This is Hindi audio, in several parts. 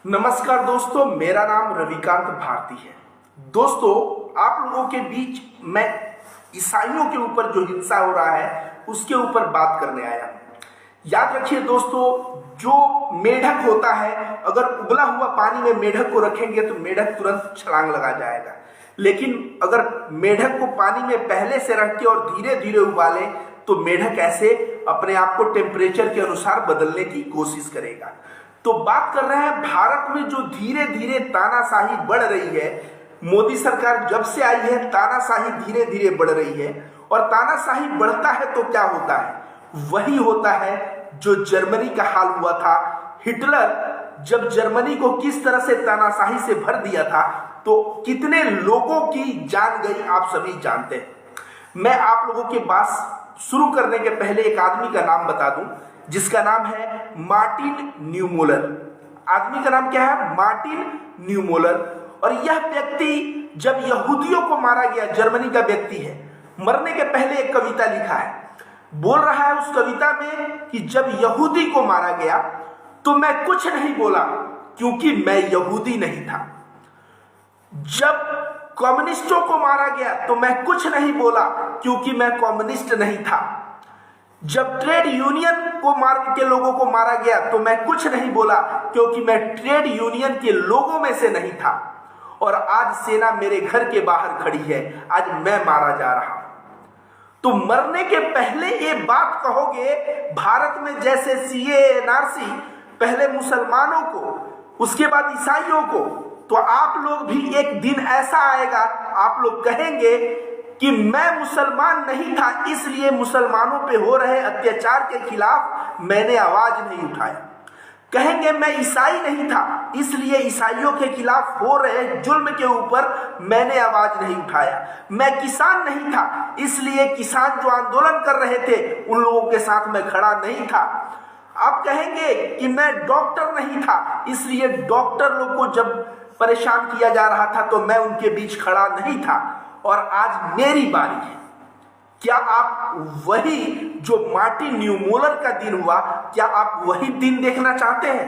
नमस्कार दोस्तों, मेरा नाम रविकांत भारती है। दोस्तों, आप लोगों के बीच मैं ईसाइयों के ऊपर जो हिंसा हो रहा है उसके ऊपर बात करने आया। याद रखिए दोस्तों, जो मेढक होता है, अगर उबला हुआ पानी में मेढक को रखेंगे तो मेढक तुरंत छलांग लगा जाएगा। लेकिन अगर मेढक को पानी में पहले से रख के और धीरे धीरे उबाले तो मेढक ऐसे अपने आप को टेम्परेचर के अनुसार बदलने की कोशिश करेगा। तो बात कर रहे हैं भारत में जो धीरे धीरे तानाशाही बढ़ रही है। मोदी सरकार जब से आई है तानाशाही धीरे धीरे बढ़ रही है, और तानाशाही बढ़ता है तो क्या होता है? वही होता है जो जर्मनी का हाल हुआ था। हिटलर जब जर्मनी को किस तरह से तानाशाही से भर दिया था तो कितने लोगों की जान गई आप सभी जानते हैं। मैं आप लोगों के बात शुरू करने के पहले एक आदमी का नाम बता दूं जिसका नाम है मार्टिन न्यूमोलर। आदमी का नाम क्या है? मार्टिन न्यूमोलर। और यह व्यक्ति जब यहूदियों को मारा गया, जर्मनी का व्यक्ति है, मरने के पहले एक कविता लिखा है। बोल रहा है उस कविता में कि जब यहूदी को मारा गया तो मैं कुछ नहीं बोला क्योंकि मैं यहूदी नहीं था। जब कम्युनिस्टों को मारा गया तो मैं कुछ नहीं बोला क्योंकि मैं कम्युनिस्ट नहीं था। जब ट्रेड यूनियन को मार के लोगों को मारा गया तो मैं कुछ नहीं बोला क्योंकि मैं ट्रेड यूनियन के लोगों में से नहीं था। और आज सेना मेरे घर के बाहर खड़ी है, आज मैं मारा जा रहा हूं। तो मरने के पहले ये बात कहोगे, भारत में जैसे सीए एनआरसी पहले मुसलमानों को, उसके बाद ईसाइयों को, तो आप लोग भी एक दिन ऐसा आएगा आप लोग कहेंगे कि मैं मुसलमान नहीं था इसलिए मुसलमानों पे हो रहे अत्याचार के खिलाफ मैंने आवाज नहीं उठाया। कहेंगे मैं ईसाई नहीं था इसलिए ईसाइयों के खिलाफ हो रहे जुल्म के ऊपर मैंने आवाज नहीं उठाया। मैं किसान नहीं था इसलिए किसान जो आंदोलन कर रहे थे उन लोगों के साथ मैं खड़ा नहीं था। आप कहेंगे कि मैं डॉक्टर नहीं था इसलिए डॉक्टर लोग को जब परेशान किया जा रहा था तो मैं उनके बीच खड़ा नहीं था। और आज मेरी बारी है। क्या आप वही जो मार्टिन न्यूमोलर का दिन हुआ, क्या आप वही दिन देखना चाहते हैं?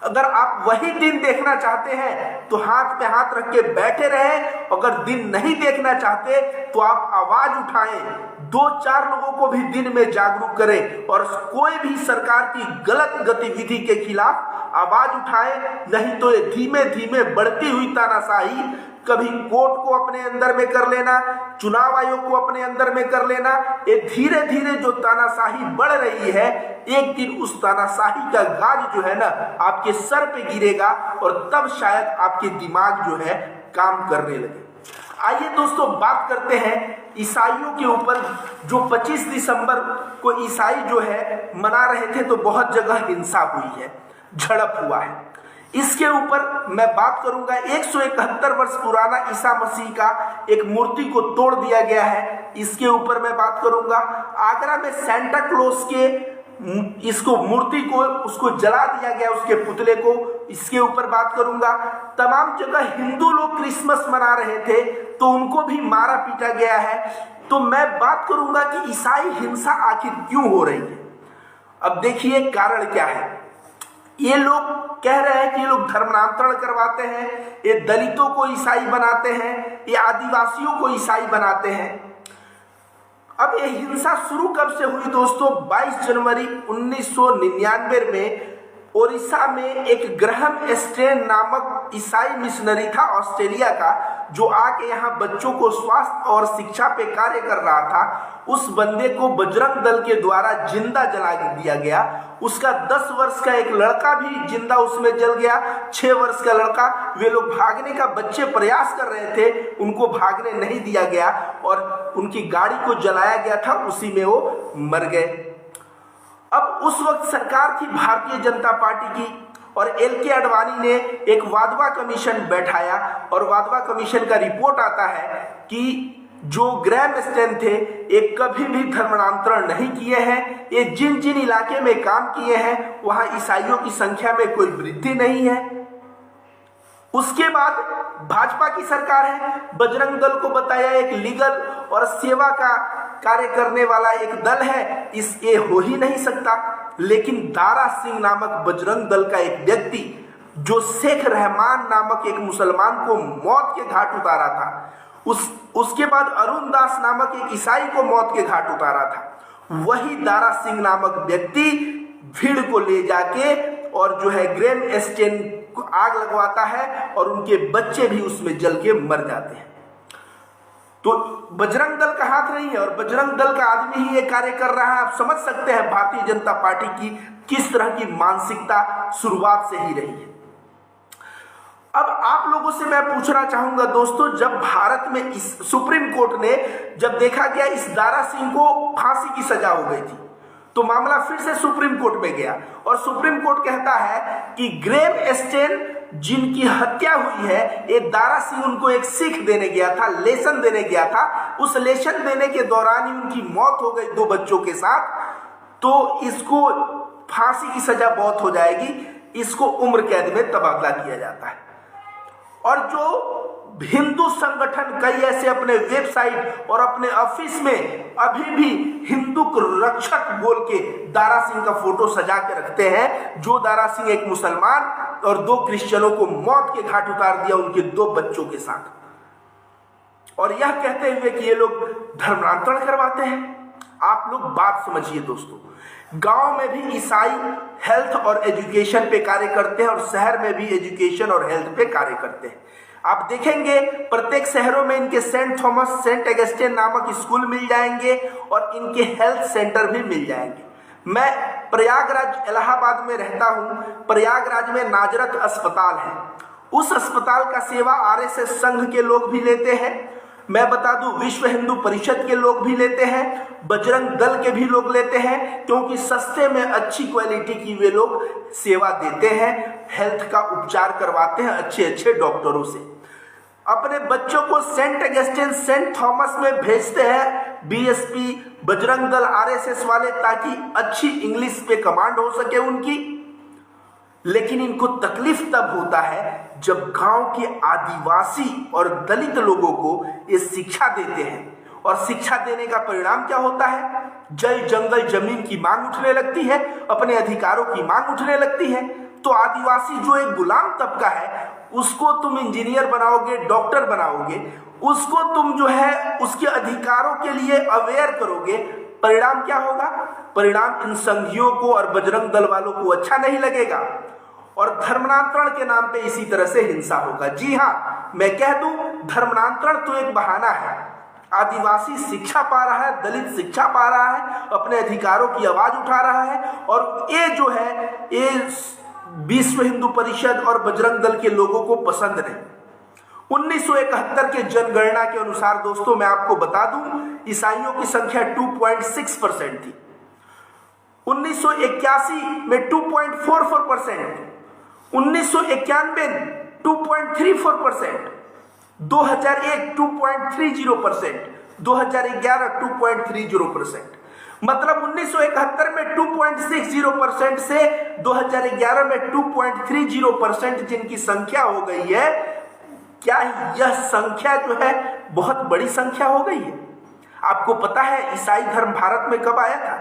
अगर आप वही दिन देखना चाहते हैं तो हाथ पे हाथ रख के बैठे रहे। अगर दिन नहीं देखना चाहते तो आप आवाज उठाएं, 2-4 लोगों को भी दिन में जागरूक करें और कोई भी सरकार की गलत गतिविधि के खिलाफ आवाज उठाएं। नहीं तो ये धीमे धीमे बढ़ती हुई तानाशाही, कभी कोर्ट को अपने अंदर में कर लेना, चुनाव आयोग को अपने अंदर में कर लेना, ये धीरे धीरे जो तानाशाही बढ़ रही है, एक दिन उस तानाशाही का गाज जो है ना आपके सर पे गिरेगा और तब शायद आपके दिमाग जो है काम करने लगे। आइए दोस्तों बात करते हैं ईसाइयों के ऊपर। जो 25 दिसंबर को ईसाई जो है मना रहे थे तो बहुत जगह हिंसा हुई है, झड़प हुआ है। इसके ऊपर मैं बात करूंगा। 171 वर्ष पुराना ईसा मसीह का एक मूर्ति को तोड़ दिया गया है, इसके ऊपर मैं बात करूंगा। आगरा में सेंटा क्लॉज के इसको मूर्ति को उसको जला दिया गया, उसके पुतले को, इसके ऊपर बात करूंगा। तमाम जगह हिंदू लोग क्रिसमस मना रहे थे तो उनको भी मारा पीटा गया है। तो मैं बात करूंगा कि ईसाई हिंसा आखिर क्यों हो रही है। अब देखिए कारण क्या है। ये लोग कह रहे हैं कि ये लोग धर्मांतरण करवाते हैं, ये दलितों को ईसाई बनाते हैं, ये आदिवासियों को ईसाई बनाते हैं। अब ये हिंसा शुरू कब से हुई दोस्तों? 22 जनवरी 1999 में ओडिशा में एक ग्रहम स्टेन नामक ईसाई मिशनरी था ऑस्ट्रेलिया का, जो आके यहाँ बच्चों को स्वास्थ्य और शिक्षा पे कार्य कर रहा था। उस बंदे को बजरंग दल के द्वारा जिंदा जला दिया गया। उसका 10 वर्ष का एक लड़का भी जिंदा उसमें जल गया, 6 वर्ष का लड़का। वे लोग भागने का, बच्चे प्रयास कर रहे थे, उनको भागने नहीं दिया गया और उनकी गाड़ी को जलाया गया था, उसी में वो मर गए। अब उस वक्त सरकार थी भारतीय जनता पार्टी की और एल.के. आडवाणी ने एक वाधवा कमीशन बैठाया और वाधवा कमीशन का रिपोर्ट आता है कि जो ग्रैम स्टेन थे ये कभी भी धर्मांतरण नहीं किए हैं। ये जिन जिन इलाके में काम किए हैं वहां ईसाइयों की संख्या में कोई वृद्धि नहीं है। उसके बाद भाजपा की सरकार है, बजरंग दल को बताया एक लीगल और सेवा का कार्य करने वाला एक दल है, ये हो ही नहीं सकता। लेकिन दारा सिंह नामक बजरंग दल का एक व्यक्ति जो शेख रहमान नामक एक मुसलमान को मौत के घाट उतारा था, उसके बाद अरुण दास नामक एक ईसाई को मौत के घाट उतारा था, वही दारा सिंह नामक व्यक्ति भीड़ को ले जाके और जो है ग्रेम एस्टेन को आग लगवाता है और उनके बच्चे भी उसमें जल के मर जाते हैं। तो बजरंग दल का हाथ नहीं है और बजरंग दल का आदमी ही ये कार्य कर रहा है। आप समझ सकते हैं भारतीय जनता पार्टी की किस तरह की मानसिकता शुरुआत से ही रही है। अब आप लोगों से मैं पूछना चाहूंगा दोस्तों, जब भारत में इस सुप्रीम कोर्ट ने जब देखा गया इस दारा सिंह को फांसी की सजा हो गई थी, तो मामला फिर से सुप्रीम कोर्ट में गया और सुप्रीम कोर्ट कहता है कि ग्रेम एस्टेन जिनकी हत्या हुई है, ये दारा सिंह उनको एक सीख देने गया था, लेसन देने गया था। उस लेसन देने के दौरान ही उनकी मौत हो गई 2 बच्चों के साथ, तो इसको फांसी की सजा बहुत हो जाएगी, इसको उम्र कैद में तबादला किया जाता है। और जो हिंदू संगठन कई ऐसे अपने वेबसाइट और अपने ऑफिस में अभी भी हिंदू रक्षक बोल के दारा सिंह का फोटो सजा के रखते हैं, जो दारा सिंह एक मुसलमान और 2 क्रिश्चियनों को मौत के घाट उतार दिया उनके 2 बच्चों के साथ, और यह कहते हुए कि ये लोग धर्मांतरण करवाते हैं। आप लोग बात समझिए दोस्तों, गांव में भी ईसाई हेल्थ और एजुकेशन पे कार्य करते हैं और शहर में भी एजुकेशन और हेल्थ पे कार्य करते हैं। आप देखेंगे प्रत्येक शहरों में इनके सेंट थॉमस, सेंट एगस्टिन नामक स्कूल मिल जाएंगे और इनके हेल्थ सेंटर भी मिल जाएंगे। मैं प्रयागराज इलाहाबाद में रहता हूं। प्रयागराज में नाजरत अस्पताल है, उस अस्पताल का सेवा आरएसएस संघ के लोग भी लेते हैं। मैं बता दूं विश्व हिंदू परिषद के लोग भी लेते हैं, बजरंग दल के भी लोग लेते हैं, क्योंकि सस्ते में अच्छी क्वालिटी की वे लोग सेवा देते हैं, हेल्थ का उपचार करवाते हैं अच्छे अच्छे डॉक्टरों से। अपने बच्चों को सेंट एगस्टिन, सेंट थॉमस में भेजते हैं बीएसपी, बजरंग दल, आरएसएस वाले, ताकि अच्छी इंग्लिश पे कमांड हो सके उनकी। लेकिन इनको तकलीफ तब होता है जब गांव के आदिवासी और दलित लोगों को ये शिक्षा देते हैं, और शिक्षा देने का परिणाम क्या होता है? जल जंगल जमीन की मांग उठने लगती है, अपने अधिकारों की मांग उठने लगती है। तो आदिवासी जो एक गुलाम तबका है, उसको तुम इंजीनियर बनाओगे, डॉक्टर बनाओगे, उसको तुम जो है उसके अधिकारों के लिए अवेयर करोगे, परिणाम क्या होगा? परिणाम इन संघियों को और बजरंग दल वालों को अच्छा नहीं लगेगा और धर्मांतरण के नाम पे इसी तरह से हिंसा होगा। जी हाँ, मैं कह दूं धर्मांतरण तो एक बहाना है। आदिवासी शिक्षा पा रहा है, दलित शिक्षा पा रहा है, अपने अधिकारों की आवाज उठा रहा है, और ये जो है ये विश्व हिंदू परिषद और बजरंग दल के लोगों को पसंद नहीं। 1971 के जनगणना के अनुसार दोस्तों मैं आपको बता दूं, ईसाइयों की संख्या 2.6% थी। 1981 में 2.44%, 1991 2.34%, 2001 2.30%, 2011 2.30%। मतलब 1971 में 2.60% से 2011 में 2.30% जिनकी संख्या हो गई है, क्या यह संख्या जो है बहुत बड़ी संख्या हो गई है? आपको पता है ईसाई धर्म भारत में कब आया था?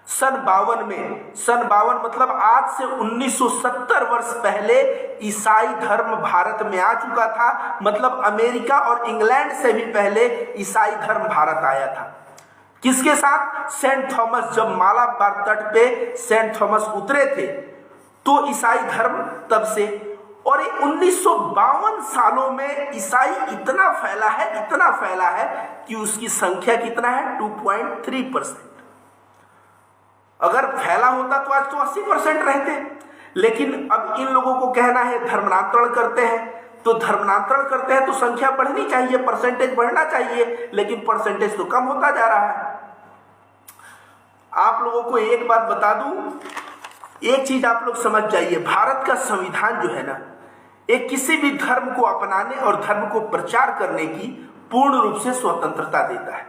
सन 52 में। सन 52 मतलब आज से 1970 वर्ष पहले ईसाई धर्म भारत में आ चुका था। मतलब अमेरिका और इंग्लैंड से भी पहले ईसाई धर्म भारत आया था। किसके साथ? Saint Thomas. जब मालाबार तट पे सेंट थॉमस उतरे थे तो ईसाई धर्म तब से, और ये 1952 सालों में ईसाई इतना फैला है कि उसकी संख्या कितना है? 2.3%। अगर फैला होता तो आज तो 80% रहते। लेकिन अब इन लोगों को कहना है धर्मांतरण करते हैं, तो धर्मांतरण करते हैं तो संख्या बढ़नी चाहिए, परसेंटेज बढ़ना चाहिए, लेकिन परसेंटेज तो कम होता जा रहा है। आप लोगों को एक बात बता दूं, एक चीज आप लोग समझ जाइए, भारत का संविधान जो है ना, एक किसी भी धर्म को अपनाने और धर्म को प्रचार करने की पूर्ण रूप से स्वतंत्रता देता है।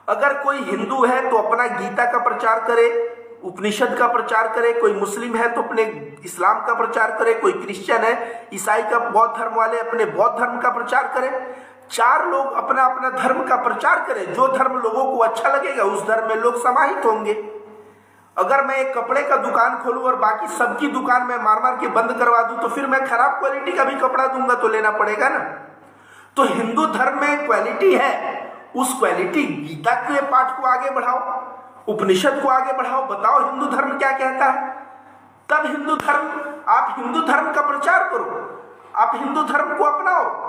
अगर कोई हिंदू है तो अपना गीता का प्रचार करे, उपनिषद का प्रचार करे, कोई मुस्लिम है तो अपने इस्लाम का प्रचार करे, कोई क्रिश्चियन है, ईसाई का, बौद्ध धर्म वाले अपने बौद्ध धर्म का प्रचार करें। 4 लोग अपना अपना धर्म का प्रचार करें, जो धर्म लोगों को अच्छा लगेगा उस धर्म में लोग समाहित होंगे। अगर मैं एक कपड़े का दुकान खोलूं और बाकी सबकी दुकान में मार मार के बंद करवा दूं, तो फिर मैं खराब क्वालिटी का भी कपड़ा दूंगा तो लेना पड़ेगा ना। तो हिंदू धर्म में क्वालिटी है, उस क्वालिटी गीता के पाठ को आगे बढ़ाओ, उपनिषद को आगे बढ़ाओ, बताओ हिंदू धर्म क्या कहता है, तब हिंदू धर्म, आप हिंदू धर्म का प्रचार करो, आप हिंदू धर्म को अपनाओ।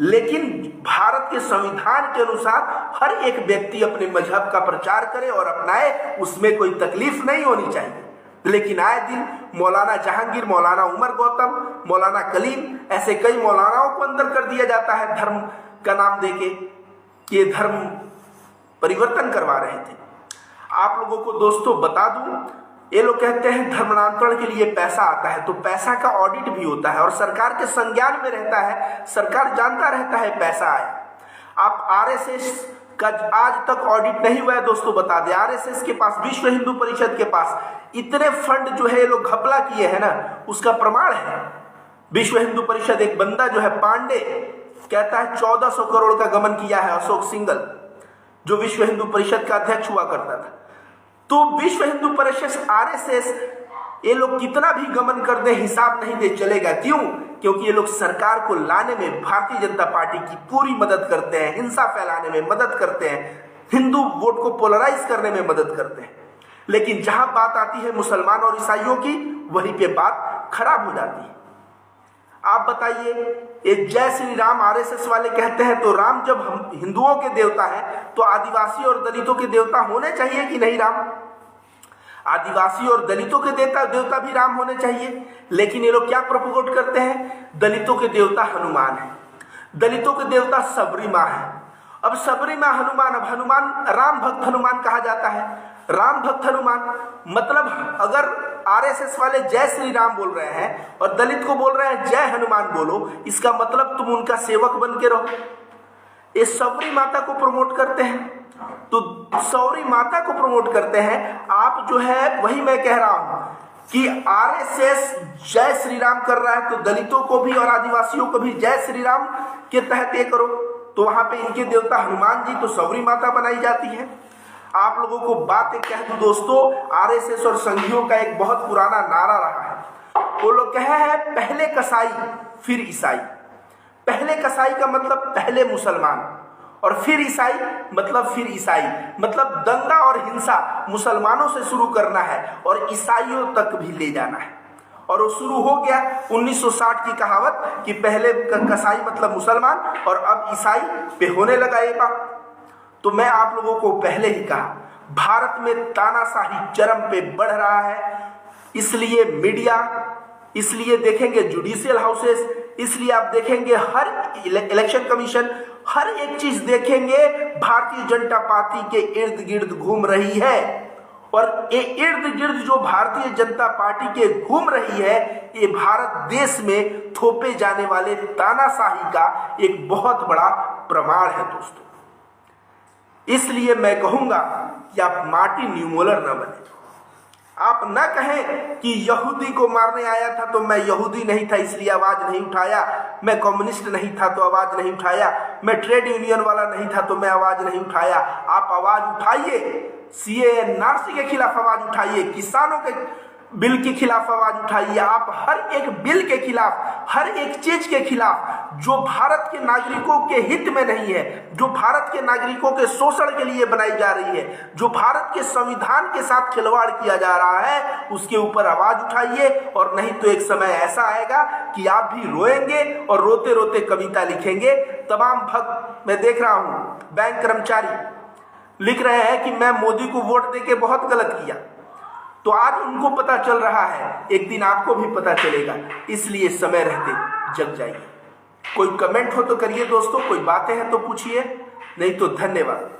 लेकिन भारत के संविधान के अनुसार हर एक व्यक्ति अपने मजहब का प्रचार करे और अपनाए, उसमें कोई तकलीफ नहीं होनी चाहिए। लेकिन आए दिन मौलाना जहांगीर, मौलाना उमर गौतम, मौलाना कलीम, ऐसे कई मौलानाओं को अंदर कर दिया जाता है धर्म का नाम देके, ये धर्म परिवर्तन करवा रहे थे। आप लोगों को दोस्तों बता दूं, ये लोग कहते हैं धर्मांतरण के लिए पैसा आता है, तो पैसा का ऑडिट भी होता है और सरकार के संज्ञान में रहता है, सरकार जानता रहता है पैसा आया। आप आरएसएस का आज तक ऑडिट नहीं हुआ है दोस्तों, बता दें। आरएसएस के पास, विश्व हिंदू परिषद के पास इतने फंड जो है ये लोग घपला किए हैं ना, उसका प्रमाण है। विश्व हिंदू परिषद, एक बंदा जो है पांडे, कहता है 1400 करोड़ का गमन किया है अशोक सिंघल, जो विश्व हिंदू परिषद का अध्यक्ष हुआ करता था। तो विश्व हिंदू परिषद, आरएसएस, ये लोग कितना भी गमन कर दे हिसाब नहीं दे चलेगा। क्यों? क्योंकि ये लोग सरकार को लाने में भारतीय जनता पार्टी की पूरी मदद करते हैं, हिंसा फैलाने में मदद करते हैं, हिंदू वोट को पोलराइज करने में मदद करते हैं। लेकिन जहां बात आती है मुसलमान और ईसाइयों की, वहीं पे बात खराब हो जाती है। आप बताइए, ये जय श्री राम आरएसएस वाले कहते हैं, तो राम जब हम हिंदुओं के देवता है, तो आदिवासी और दलितों के देवता होने चाहिए कि नहीं राम? आदिवासी और दलितों के देवता भी राम होने चाहिए। लेकिन ये लोग क्या प्रोपोगेट करते हैं? दलितों के देवता हनुमान है, दलितों के देवता सबरी माँ है। अब सबरी माँ हनुमान, अब हनुमान, राम भक्त हनुमान कहा जाता है, राम भक्त हनुमान। मतलब अगर आरएसएस वाले जय श्री राम बोल रहे हैं और दलित को बोल रहे हैं जय हनुमान बोलो, इसका मतलब तुम उनका सेवक बन के रहो। ये सबरी माता को प्रमोट करते हैं, तो सौरी माता को प्रमोट करते हैं आप, जो है वही मैं कह रहा हूं कि आरएसएस जय श्री राम कर रहा है, तो दलितों को भी और आदिवासियों को भी जय श्री राम के तहत ये करो। तो वहां पे इनके देवता हनुमान जी, तो सौरी माता बनाई जाती है। आप लोगों को बात एक कह दूं दोस्तों, आरएसएस और संघियों का एक बहुत पुराना नारा रहा है। वो लोग कहे हैं पहले कसाई फिर ईसाई। पहले कसाई का मतलब पहले मुसलमान, और फिर ईसाई मतलब फिर ईसाई, मतलब दंगा और हिंसा मुसलमानों से शुरू करना है और ईसाइयों तक भी ले जाना है। और वो शुरू हो गया 1960 की कहावत कि पहले कसाई मतलब मुसलमान और अब ईसाई पे होने लगा ये बात। तो मैं आप लोगों को पहले ही कहा, भारत में तानाशाही चरम पे बढ़ रहा है। इसलिए मीडिया, इसलिए देखेंगे जुडिशियल हाउसेस, इसलिए आप देखेंगे हर इलेक्शन कमीशन, हर एक चीज देखेंगे भारतीय जनता पार्टी के इर्द गिर्द घूम रही है। और ये इर्द गिर्द जो भारतीय जनता पार्टी के घूम रही है, ये भारत देश में थोपे जाने वाले तानाशाही का एक बहुत बड़ा प्रमाण है दोस्तों। इसलिए मैं कहूंगा कि आप मार्टिन न्यूमोलर न बने। आप न कहें कि यहूदी को मारने आया था तो मैं यहूदी नहीं था इसलिए आवाज नहीं उठाया, मैं कम्युनिस्ट नहीं था तो आवाज नहीं उठाया, मैं ट्रेड यूनियन वाला नहीं था तो मैं आवाज नहीं उठाया। आप आवाज उठाइए, सीए एनआरसी के खिलाफ आवाज उठाइए, किसानों के बिल के खिलाफ आवाज उठाइए। आप हर एक बिल के खिलाफ, हर एक चीज के खिलाफ जो भारत के नागरिकों के हित में नहीं है, जो भारत के नागरिकों के शोषण के लिए बनाई जा रही है, जो भारत के संविधान के साथ खिलवाड़ किया जा रहा है, उसके ऊपर आवाज उठाइए। और नहीं तो एक समय ऐसा आएगा कि आप भी रोएंगे और रोते रोते कविता लिखेंगे। तमाम भक्त, मैं देख रहा हूं बैंक कर्मचारी लिख रहे हैं कि मैं मोदी को वोट देके बहुत गलत किया। तो आज उनको पता चल रहा है, एक दिन आपको भी पता चलेगा। इसलिए समय रहते जग जाइए। कोई कमेंट हो तो करिए दोस्तों, कोई बातें हैं तो पूछिए, नहीं तो धन्यवाद।